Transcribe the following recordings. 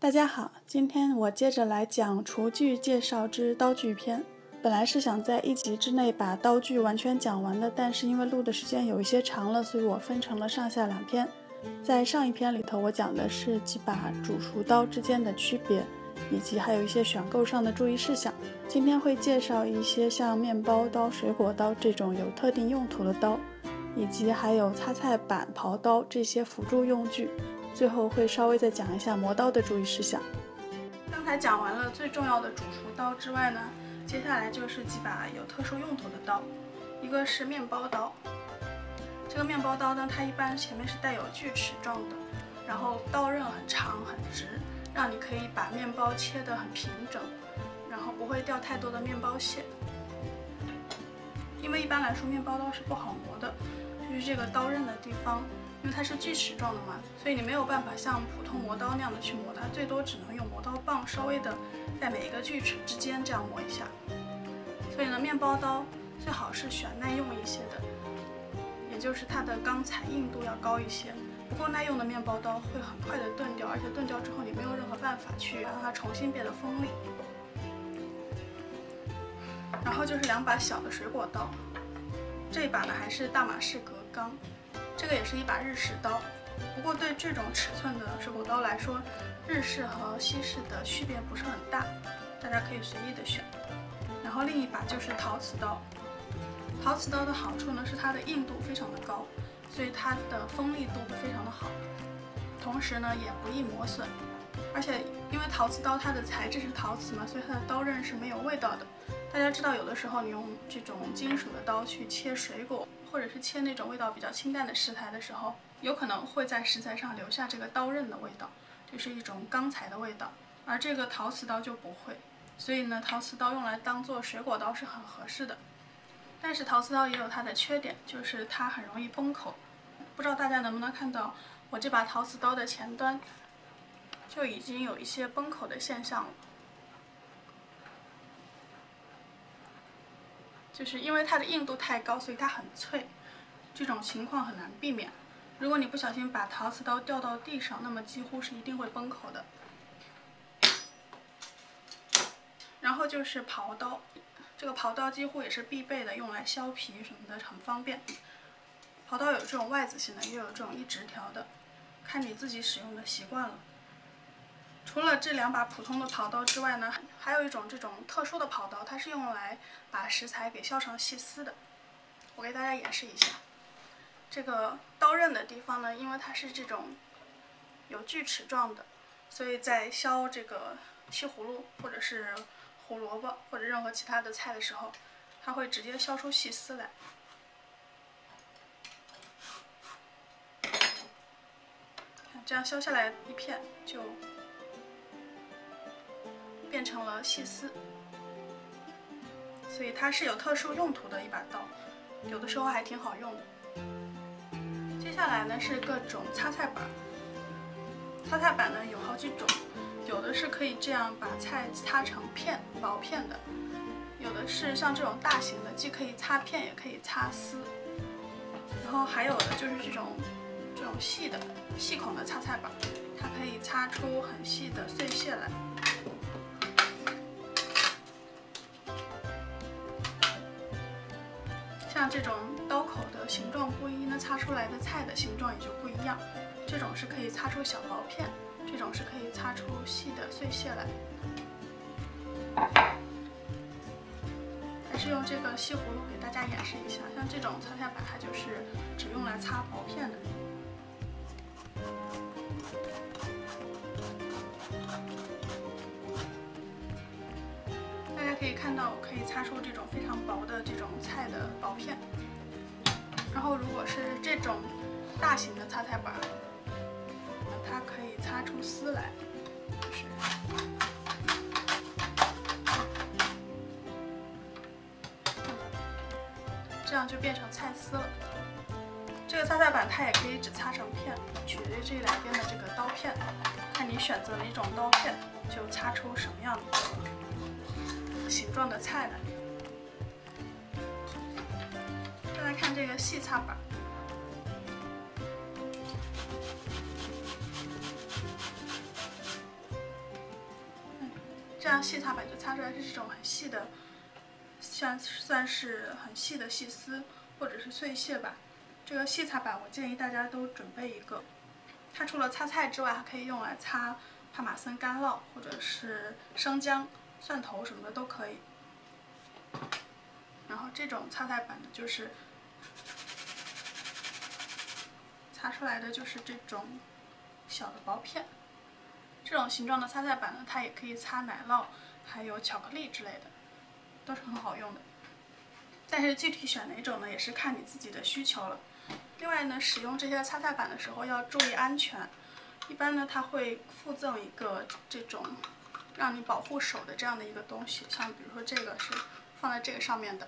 大家好，今天我接着来讲厨具介绍之刀具篇。本来是想在一集之内把刀具完全讲完的，但是因为录的时间有一些长了，所以我分成了上下两篇。在上一篇里头，我讲的是几把煮熟刀之间的区别，以及还有一些选购上的注意事项。今天会介绍一些像面包刀、水果刀这种有特定用途的刀，以及还有擦菜板、刨刀这些辅助用具。最后会稍微再讲一下磨刀的注意事项。刚才讲完了最重要的煮熟刀之外呢，接下来就是几把有特殊用途的刀。一个是面包刀，这个面包刀呢，它一般前面是带有锯齿状的，然后刀刃很长很直，让你可以把面包切得很平整，然后不会掉太多的面包屑。因为一般来说面包刀是不好磨的，就是这个刀刃的地方，因为它是锯齿状的嘛，所以你没有办法像普通磨刀那样的去磨它，最多只能用磨刀棒稍微的在每一个锯齿之间这样磨一下。所以呢，面包刀最好是选耐用一些的，也就是它的钢材硬度要高一些。不够耐用的面包刀会很快的钝掉，而且钝掉之后你没有任何办法去让它重新变得锋利。然后就是两把小的水果刀，这一把呢还是大马士革钢。这个也是一把日式刀，不过对这种尺寸的水果刀来说，日式和西式的区别不是很大，大家可以随意的选。然后另一把就是陶瓷刀，陶瓷刀的好处呢是它的硬度非常的高，所以它的锋利度会非常的好，同时呢也不易磨损，而且因为陶瓷刀它的材质是陶瓷嘛，所以它的刀刃是没有味道的。大家知道有的时候你用这种金属的刀去切水果，或者是切那种味道比较清淡的食材的时候，有可能会在食材上留下这个刀刃的味道，就是一种钢材的味道，而这个陶瓷刀就不会。所以呢，陶瓷刀用来当做水果刀是很合适的。但是陶瓷刀也有它的缺点，就是它很容易崩口。不知道大家能不能看到我这把陶瓷刀的前端就已经有一些崩口的现象了，就是因为它的硬度太高，所以它很脆，这种情况很难避免。如果你不小心把陶瓷刀掉到地上，那么几乎是一定会崩口的。然后就是刨刀，这个刨刀几乎也是必备的，用来削皮什么的很方便。刨刀有这种 Y 字形的，也有这种一直条的，看你自己使用的习惯了。除了这两把普通的刨刀之外呢，还有一种这种特殊的刨刀，它是用来把食材给削成细丝的。我给大家演示一下。这个刀刃的地方呢，因为它是这种有锯齿状的，所以在削这个西葫芦或者是胡萝卜或者任何其他的菜的时候，它会直接削出细丝来。这样削下来一片就变成了细丝，所以它是有特殊用途的一把刀，有的时候还挺好用的。接下来呢是各种擦菜板，擦菜板呢有好几种，有的是可以这样把菜擦成片薄片的，有的是像这种大型的，既可以擦片也可以擦丝，然后还有的就是这种细的细孔的擦菜板，它可以擦出很细的碎屑来。像这种刀口的形状不一呢，擦出来的菜的形状也就不一样。这种是可以擦出小薄片，这种是可以擦出细的碎屑来。还是用这个西葫芦给大家演示一下，像这种擦菜板它就是只用来擦薄片的。大家可以看到，我可以擦出这种非常薄的这种菜的薄片。然后如果是这种大型的擦菜板，它可以擦出丝来，就是这样就变成菜丝了。这个擦菜板它也可以只擦成片，取决于这两边的这个刀片，看你选择哪种刀片，就擦出什么样的形状的菜来。再来看这个细擦板，这样细擦板就擦出来是这种很细的，算是很细的细丝或者是碎屑吧。这个细擦板我建议大家都准备一个，它除了擦菜之外，还可以用来擦帕玛森干酪或者是生姜、蒜头什么的都可以。然后这种擦菜板呢，就是擦出来的就是这种小的薄片。这种形状的擦菜板呢，它也可以擦奶酪，还有巧克力之类的，都是很好用的。但是具体选哪种呢，也是看你自己的需求了。另外呢，使用这些擦菜板的时候要注意安全。一般呢，它会附赠一个这种让你保护手的这样的一个东西，像比如说这个是放在这个上面的。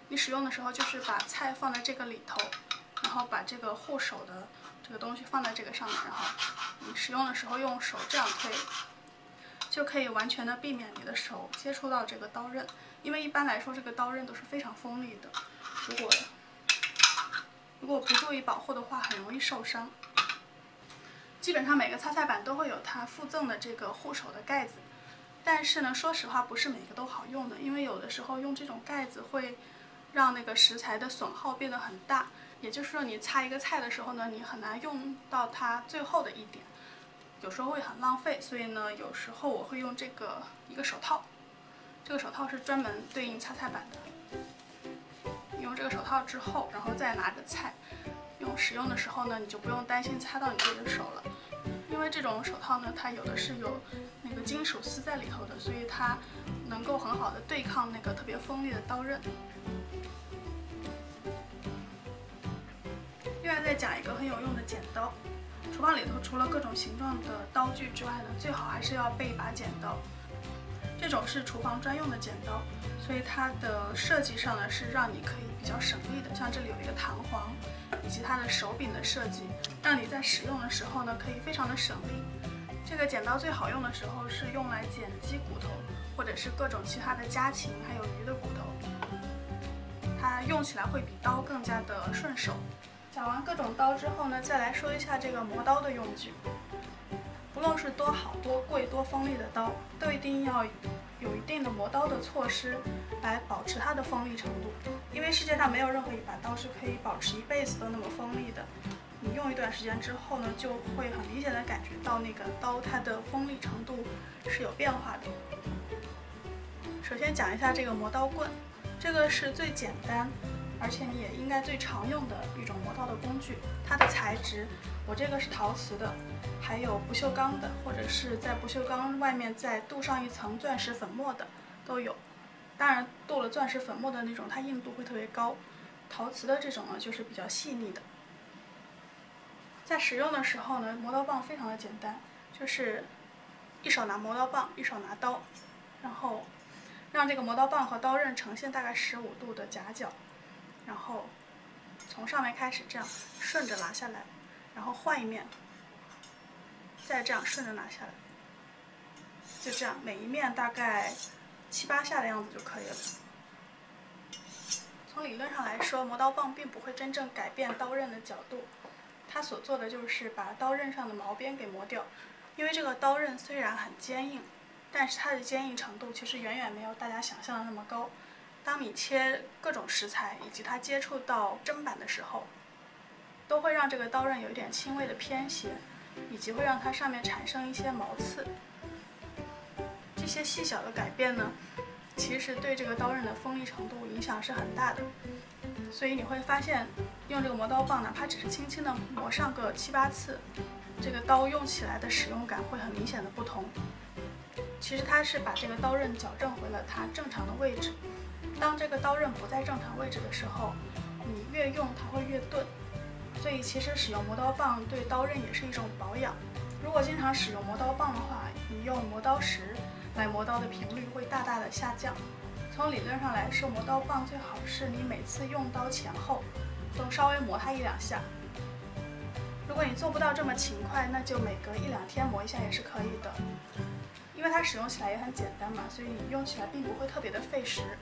你使用的时候就是把菜放在这个里头，然后把这个护手的这个东西放在这个上面，然后你使用的时候用手这样推，就可以完全的避免你的手接触到这个刀刃。因为一般来说这个刀刃都是非常锋利的，如果不注意保护的话，很容易受伤。基本上每个擦菜板都会有它附赠的这个护手的盖子，但是呢，说实话不是每个都好用的，因为有的时候用这种盖子会让那个食材的损耗变得很大，也就是说你擦一个菜的时候呢，你很难用到它最后的一点，有时候会很浪费。所以呢，有时候我会用一个手套，这个手套是专门对应擦菜板的。用这个手套之后，然后再拿着菜，使用的时候呢，你就不用担心擦到你自己的手了，因为这种手套呢，它有的是有那个金属丝在里头的，所以它能够很好的对抗那个特别锋利的刀刃。另外再讲一个很有用的剪刀，厨房里头除了各种形状的刀具之外呢，最好还是要备一把剪刀。这种是厨房专用的剪刀，所以它的设计上呢是让你可以比较省力的，像这里有一个弹簧，以及它的手柄的设计，让你在使用的时候呢可以非常的省力。这个剪刀最好用的时候是用来剪鸡骨头，或者是各种其他的家禽还有鱼的骨头，它用起来会比刀更加的顺手。讲完各种刀之后呢，再来说一下这个磨刀的用具。不论是多好、多贵、多锋利的刀，都一定要有一定的磨刀的措施来保持它的锋利程度。因为世界上没有任何一把刀是可以保持一辈子都那么锋利的。你用一段时间之后呢，就会很明显的感觉到那个刀它的锋利程度是有变化的。首先讲一下这个磨刀棍，这个是最简单，而且你也应该最常用的一种磨刀的工具。它的材质，我这个是陶瓷的，还有不锈钢的，或者是在不锈钢外面再镀上一层钻石粉末的都有。当然，镀了钻石粉末的那种，它硬度会特别高。陶瓷的这种呢，就是比较细腻的。在使用的时候呢，磨刀棒非常的简单，就是一手拿磨刀棒，一手拿刀，然后让这个磨刀棒和刀刃呈现大概15度的夹角，然后从上面开始这样顺着拿下来，然后换一面，再这样顺着拿下来，就这样每一面大概7、8下的样子就可以了。从理论上来说，磨刀棒并不会真正改变刀刃的角度，它所做的就是把刀刃上的毛边给磨掉。因为这个刀刃虽然很坚硬，但是它的坚硬程度其实远远没有大家想象的那么高。当你切各种食材以及它接触到砧板的时候，都会让这个刀刃有一点轻微的偏斜，以及会让它上面产生一些毛刺。这些细小的改变呢，其实对这个刀刃的锋利程度影响是很大的。所以你会发现，用这个磨刀棒，哪怕只是轻轻的磨上个7、8次，这个刀用起来的使用感会很明显的不同。其实它是把这个刀刃矫正回了它正常的位置。当这个刀刃不在正常位置的时候，你越用它会越钝。所以其实使用磨刀棒对刀刃也是一种保养。如果经常使用磨刀棒的话，你用磨刀石来磨刀的频率会大大的下降。从理论上来说，磨刀棒最好是你每次用刀前后都稍微磨它1、2下。如果你做不到这么勤快，那就每隔1、2天磨一下也是可以的。因为它使用起来也很简单嘛，所以你用起来并不会特别的费时。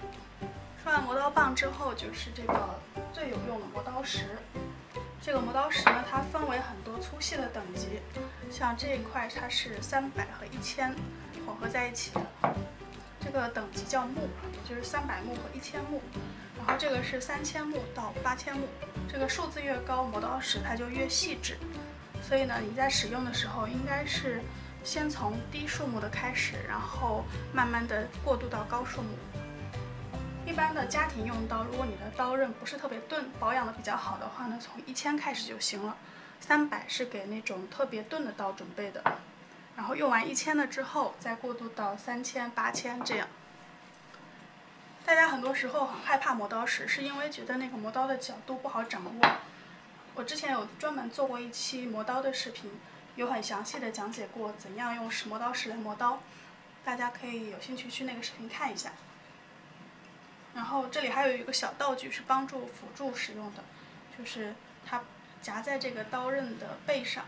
说完磨刀棒之后，就是这个最有用的磨刀石。这个磨刀石呢，它分为很多粗细的等级，像这一块它是300和1000混合在一起的，这个等级叫目，也就是300目和1000目。然后这个是3000目到8000目，这个数字越高，磨刀石它就越细致。所以呢，你在使用的时候应该是先从低数目的开始，然后慢慢的过渡到高数目。一般的家庭用刀，如果你的刀刃不是特别钝，保养的比较好的话呢，从1000开始就行了。300是给那种特别钝的刀准备的，然后用完1000了之后，再过渡到3000、8000这样。大家很多时候很害怕磨刀石，是因为觉得那个磨刀的角度不好掌握。我之前有专门做过一期磨刀的视频，有很详细的讲解过怎样用磨刀石来磨刀，大家可以有兴趣去那个视频看一下。然后这里还有一个小道具是帮助辅助使用的，就是它夹在这个刀刃的背上，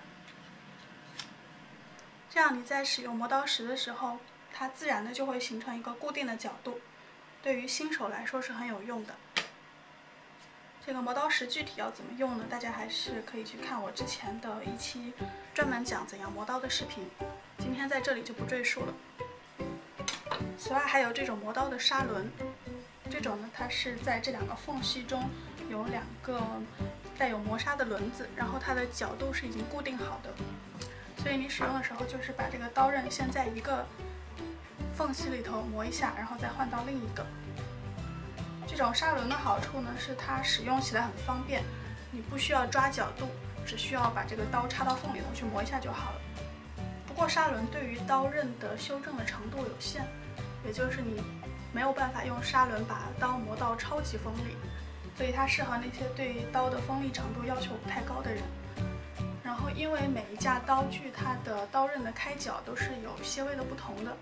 这样你在使用磨刀石的时候，它自然的就会形成一个固定的角度，对于新手来说是很有用的。这个磨刀石具体要怎么用呢？大家还是可以去看我之前的一期专门讲怎样磨刀的视频，今天在这里就不赘述了。此外还有这种磨刀的砂轮，这种呢，它是在这2个缝隙中有2个带有磨砂的轮子，然后它的角度是已经固定好的，所以你使用的时候就是把这个刀刃先在一个缝隙里头磨一下，然后再换到另一个。这种砂轮的好处呢，是它使用起来很方便，你不需要抓角度，只需要把这个刀插到缝里头去磨一下就好了。不过砂轮对于刀刃的修正的程度有限，也就是你没有办法用砂轮把刀磨到超级锋利，所以它适合那些对刀的锋利程度要求不太高的人。然后因为每一架刀具它的刀刃的开角都是有些微的不同的，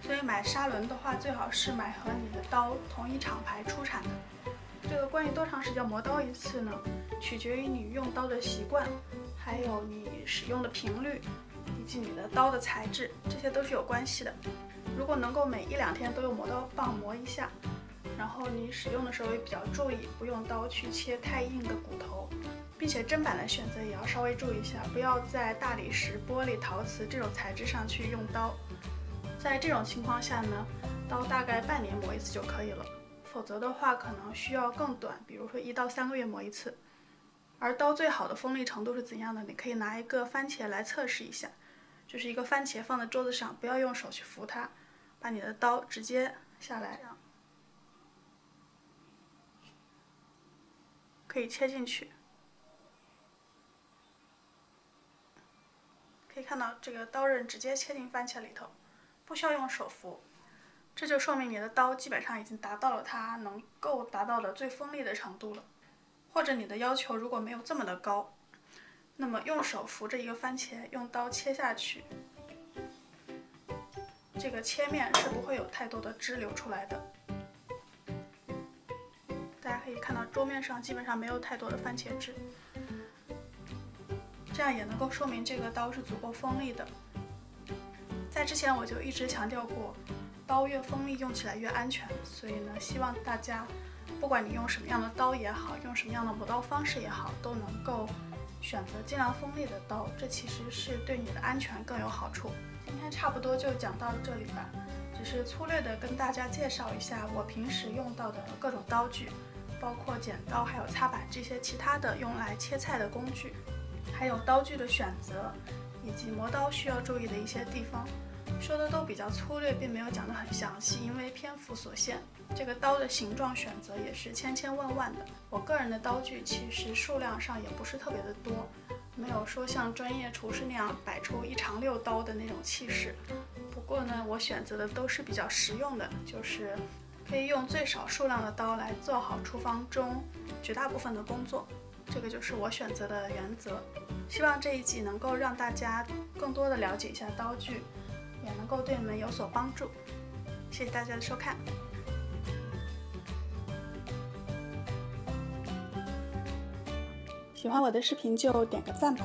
所以买砂轮的话，最好是买和你的刀同一厂牌出产的。这个关于多长时间磨刀一次呢，取决于你用刀的习惯，还有你使用的频率，以及你的刀的材质，这些都是有关系的。如果能够每1、2天都用磨刀棒磨一下，然后你使用的时候也比较注意，不用刀去切太硬的骨头，并且砧板的选择也要稍微注意一下，不要在大理石、玻璃、陶瓷这种材质上去用刀。在这种情况下呢，刀大概半年磨一次就可以了，否则的话可能需要更短，比如说1到3个月磨一次。而刀最好的锋利程度是怎样的？你可以拿一个番茄来测试一下，就是一个番茄放在桌子上，不要用手去扶它，把你的刀直接下来，这样可以切进去。可以看到这个刀刃直接切进番茄里头，不需要用手扶，这就说明你的刀基本上已经达到了它能够达到的最锋利的程度了。或者你的要求如果没有这么的高，那么用手扶着一个番茄，用刀切下去，这个切面是不会有太多的汁流出来的。大家可以看到桌面上基本上没有太多的番茄汁，这样也能够说明这个刀是足够锋利的。在之前我就一直强调过，刀越锋利用起来越安全，所以呢，希望大家不管你用什么样的刀也好，用什么样的磨刀方式也好，都能够选择尽量锋利的刀，这其实是对你的安全更有好处。今天差不多就讲到这里吧，只是粗略的跟大家介绍一下我平时用到的各种刀具，包括剪刀还有擦板这些其他的用来切菜的工具，还有刀具的选择，以及磨刀需要注意的一些地方。说的都比较粗略，并没有讲得很详细，因为篇幅所限。这个刀的形状选择也是千千万万的，我个人的刀具其实数量上也不是特别的多，没有说像专业厨师那样摆出1长6刀的那种气势。不过呢，我选择的都是比较实用的，就是可以用最少数量的刀来做好厨房中绝大部分的工作，这个就是我选择的原则。希望这一集能够让大家更多的了解一下刀具，也能够对你们有所帮助。谢谢大家的收看。喜欢我的视频就点个赞吧。